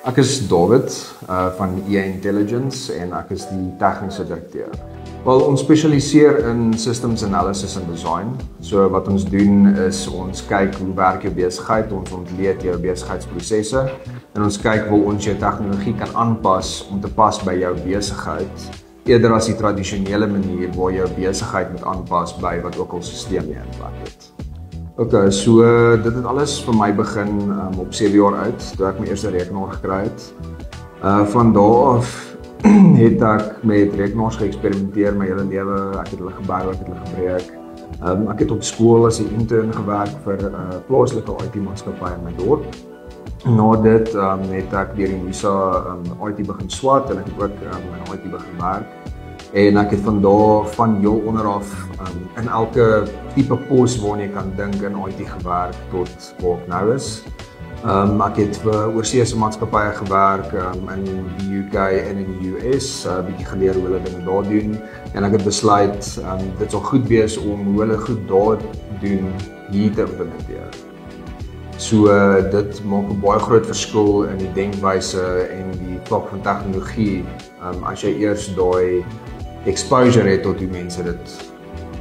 Ek is David van EA Intelligence en ek is die tegniese direkteur. Wel, ons spesialiseer in systems analysis en design. So wat ons doen is ons kyk hoe werk jou besigheid, ons ontleed jou besigheidsprosesse en ons kyk hoe ons jou tegnologie kan aanpas om te pas by jou besigheid, eerder as die tradisionele manier waar jou besigheid moet aanpas by wat ook al stelsel jy in plek het. Okay, so dit het alles vir my begin op 7 jaar oud, toe ek my eerste rekenaar gekry het. Van daar af het ek met rekenaars geëksperimenteer my hele lewe. Ek het hulle gebou, ek het hulle gebruik. Ek het op skool as 'n intern gewerk vir 'n plaaslike IT-maatskappy in my dorp. Na dit het ek deur die NISA IT begin swat en ek het ook in IT begin werk. En ek het van heel onderaf in elke tipe pos waarna jy kan dink in IT gewerk tot waar ek nou is. Ek het vir oorseese maatskappye gewerk in die UK en in die US, bietjie geleer hoe hulle dinge daar doen en ek het besluit dit sal goed wees om hoe hulle goed daar doen hier te implementeer. So dit maak 'n baie groot verskil in die denkwyse en die vlak van tegnologie as jy eers daai exposure het tot hoe mense dit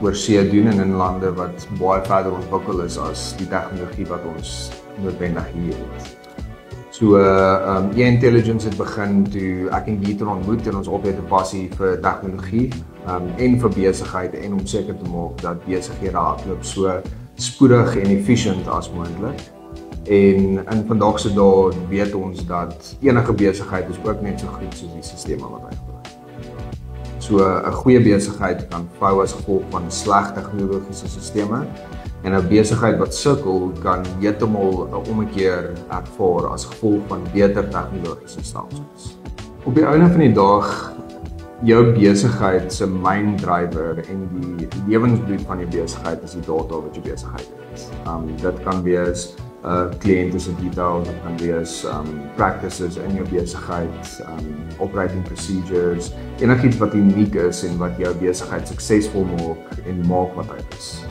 oor see doen en in lande wat baie verder ontwikkel is as die tegnologie wat ons noodwendig hier het. So EA Intelligence het begin toe ek en Gieter ontmoet en ons albei 'n passie vir tegnologie en vir besigheid en om seker te maak dat besighede hardloop so spoedig en efficient as moontlik. En in vandag se dae weet ons dat enige besigheid is ook net so goed soos die stelsels wat hy gebruik. So 'n goeie besigheid kan vou as gevolg van sleg tegnologiese stelsels en 'n besigheid wat sukkel kan heeltemal 'n ommekeer ervaar as gevolg van beter tegnologiese stelsels. Op die einde van die dag, jou besigheid se main driver en die lewensbloed van jou besigheid is die data wat jou besigheid het. Dit kan wees kliënte se detail, dit kan wees practices in jou besigheid, operating procedures, enigiets wat uniek is en wat jou besigheid suksesvol maak en maak wat hy is.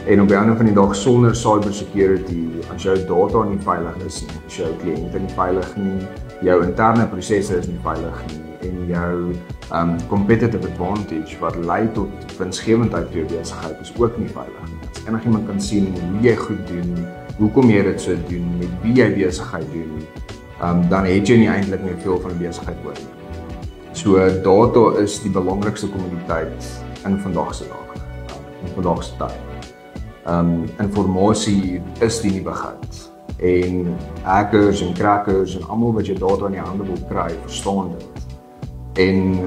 En op die einde van die dag sonder cybersecurity, as jou data nie veilig is nie, as jou kliënte nie veilig nie, jou interne prosesse is nie veilig nie en jou competitive advantage wat lei tot winsgewendheid vir jou besigheid is ook nie veilig nie. As enigiemand kan sien hoe jy goed doen, hoekom jy dit so doen, met wie jy besigheid doen, dan het jy nie eintlik meer veel van 'n besigheid oor nie. So data is die belangrikste kommoditeit in vandag se dag, in vandag se tyd. Informasie is die nuwe goud en hackers en crackers en almal wat jou data in die hande wil kry, verstaan dit. En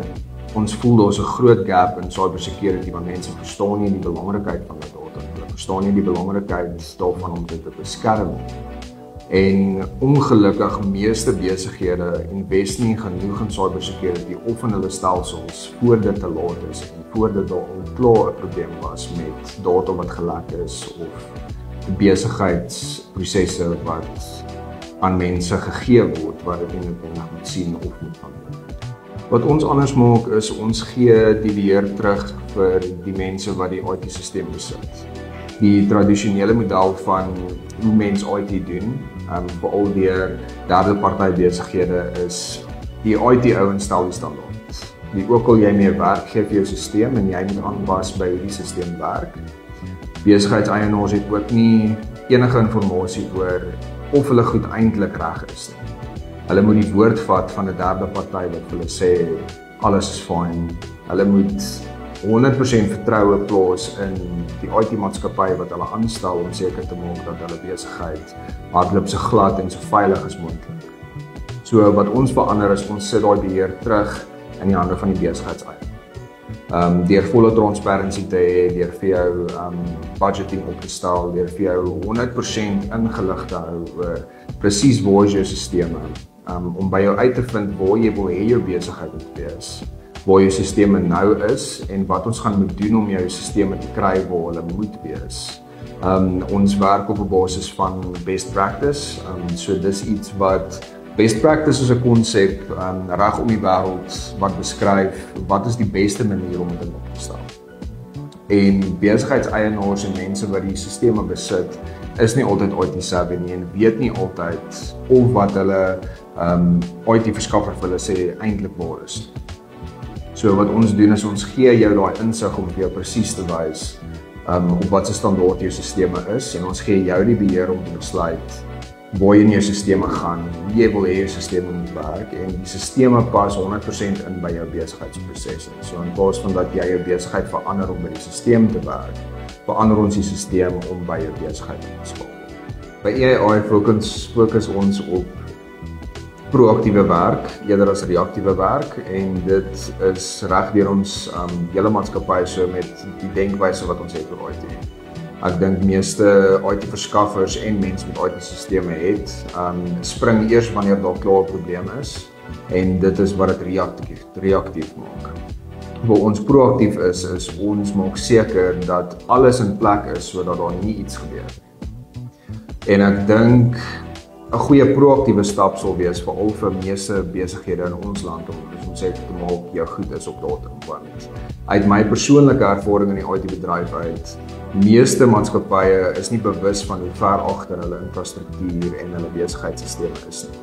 ons voel daar's 'n groot gap in cybersecurity want mense verstaan nie die belangrikheid van die data nie. Hulle verstaan nie die belangrikheid daarvan om dit te beskerm. En ongelukkig meeste besighede invest nie genoeg in cybersecurity of in hulle stelsels voor dit te laat is en voor dit al klaar 'n probleem was met data wat gelek is of besigheidsprosesse wat aan mense gegee word wat dit nie noodwendig moet sien of moet van doen. Wat ons anders maak is ons gee die beheer terug vir die mense wat die IT-sisteem besit. Die tradisionele model van hoe mens IT doen, veral deur derde party besighede is die IT-ouens stel die standaard. Die ook al jy meer werk gee vir jou sisteem en jy moet aanpas by hoe die sisteem werk. Besigheidseienaars het ook nie enige inligting oor of hulle goed eintlik reg is nie. Hulle moet die woord vat van 'n derde party wat hulle sê alles is fine. Hulle moet 100% vertroue plaas in die IT-maatskappy wat hulle aanstel om seker te maak dat hulle besigheid hardloop so glad en so veilig as moontlik. So wat ons verander is ons sit daai beheer terug in die hande van die besigheidseienaar. Deur volle transparansie te hê, deur vir jou budgeting op te stel, deur vir jou 100% ingelig te hou oor presies waar is jou sisteme, om by jou uit te vind waar jy wil hê jou besigheid moet wees, waar jou sisteme nou is en wat ons gaan moet doen om jou sisteme te kry waar hulle moet wees. Ons werk op 'n basis van best practice, so dis iets wat best practice is 'n konsep reg om die wêreld wat beskryf wat is die beste manier om dit op te stel. En besigheidseienaars en mense wat die sisteme besit is nie altyd IT savvy nie en weet nie altyd of wat hulle IT verskaffer vir hulle sê eintlik waar is. So wat ons doen is ons gee jou daai insig om vir jou presies te wys op wat se standaard jou sisteme is en ons gee jou die beheer om te besluit waar jy in jou sisteme gaan, wie jy wil hê jou sisteme moet werk en die sisteme pas 100% in by jou besigheidsprosesse. So in plaas van dat jy jou besigheid verander om by die sisteem te werk, verander ons die sisteem om by jou besigheid te skakel. By AI fokus ons op proaktiewe werk eerder as reaktiewe werk en dit is reg deur ons hele maatskappy so met die denkwyse wat ons het oor IT. Ek dink meeste IT-verskaffers en mense met IT-sisteme het, spring eers wanneer daar klaar 'n probleem is en dit is wat dit reaktief maak. Waar ons proaktief is ons maak seker dat alles in plek is sodat daar nie iets gebeur nie. En ek dink 'n goeie proaktiewe stap sal wees veral vir meeste besighede in ons land om seker te maak jou goed is op datum. Want uit my persoonlike ervaring in die IT-bedryf uit, meeste maatskappye is nie bewus van hoe ver agter hulle infrastruktuur en hulle besigheidssisteme is nie.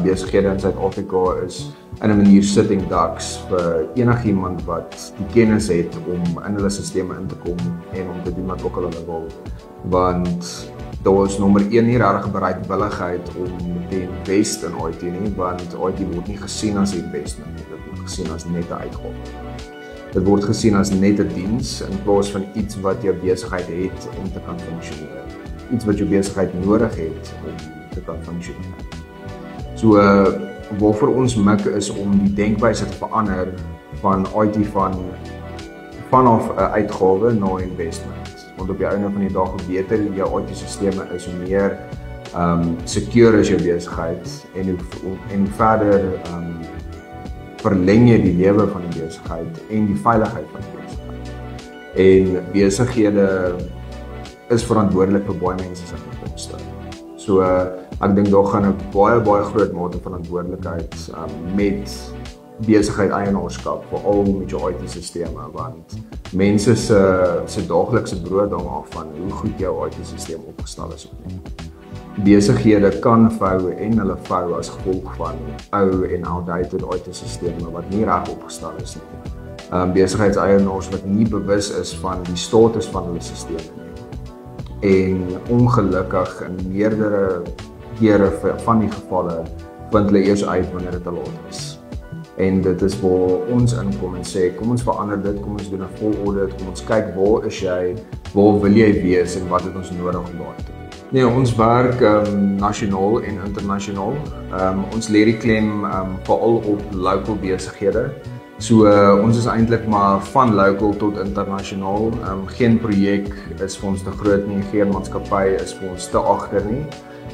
Besighede in Suid-Afrika is in 'n manier sitting ducks vir enigiemand wat die kennis het om in hulle sisteme in te kom en om te doen wat ook al hulle wil. Want daar is nommer 1 nie regtig bereidwilligheid om te invest in IT nie, want IT word nie gesien as 'n investment nie, dit word gesien as net 'n uitgawe. Dit word gesien as net 'n diens in plaas van iets wat jou besigheid het om te kan funksioneer. Iets wat jou besigheid nodig het om te kan funksioneer. So waarvoor ons mik is om die denkwyse te verander van IT vanaf 'n uitgawe na 'n investment. Want op die einde van die dag hoe beter jou IT-sisteme is, hoe meer secure is jou besigheid en hoe verder verleng jy die lewe van die besigheid en die veiligheid van die besigheid. En besighede is verantwoordelik vir baie mense se inkomste. So ek dink daar gaan 'n baie groot mate van verantwoordelikheid met besigheid eienaarskap veral met jou IT-sisteme want mense se daaglikse brood hang af van hoe goed jou IT-sisteem opgestel is of nie. Besighede kan vou en hulle vou as gevolg van ou en outdated IT-sisteme wat nie reg opgestel is nie. Besigheidseienaars wat nie bewus is van die status van hulle sisteme nie. En ongelukkig in meerdere kere van die gevalle vind hulle eers uit wanneer dit te laat is. En dit is waar ons inkom en sê, kom ons verander dit, kom ons doen 'n vol audit, kom ons kyk waar is jy, waar wil jy wees en wat het ons nodig om daar te doen. Nee, ons werk nasionaal en internasionaal. Ons lê die klem veral op local besighede. So ons is eintlik maar van local tot internasionaal. Geen projek is vir ons te groot nie, geen maatskappy is vir ons te agter nie.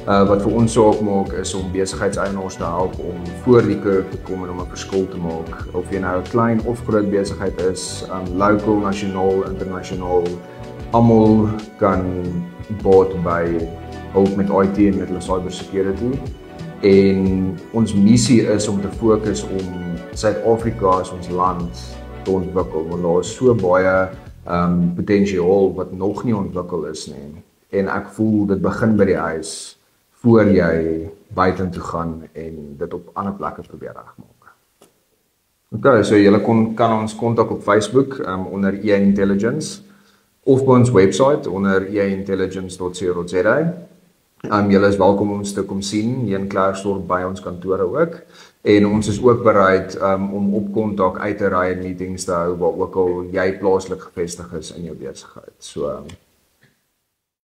Wat vir ons saak maak is om besigheidseienaars te help om voor die kurwe te kom en om 'n verskil te maak. Of jy nou 'n klein of groot besigheid is, local, nasionaal, internasionaal, almal kan baat by hulp met IT en met hulle cyber security. En ons missie is om te fokus om Suid-Afrika as ons land te ontwikkel, want daar is so baie potensiaal wat nog nie ontwikkel is nie. En ek voel dit begin by die huis voor jy buitentoe gaan en dit op ander plekke probeer regmaak. Okay, so julle kan ons kontak op Facebook onder EA Intelligence of by ons website onder eaintelligence.co.za. Julle is welkom om ons te kom sien hier in Klerksdorp by ons kantore ook. En ons is ook bereid om op kontak uit te ry en meetings te hou waar ook al jy plaaslik gevestig is in jou besigheid. So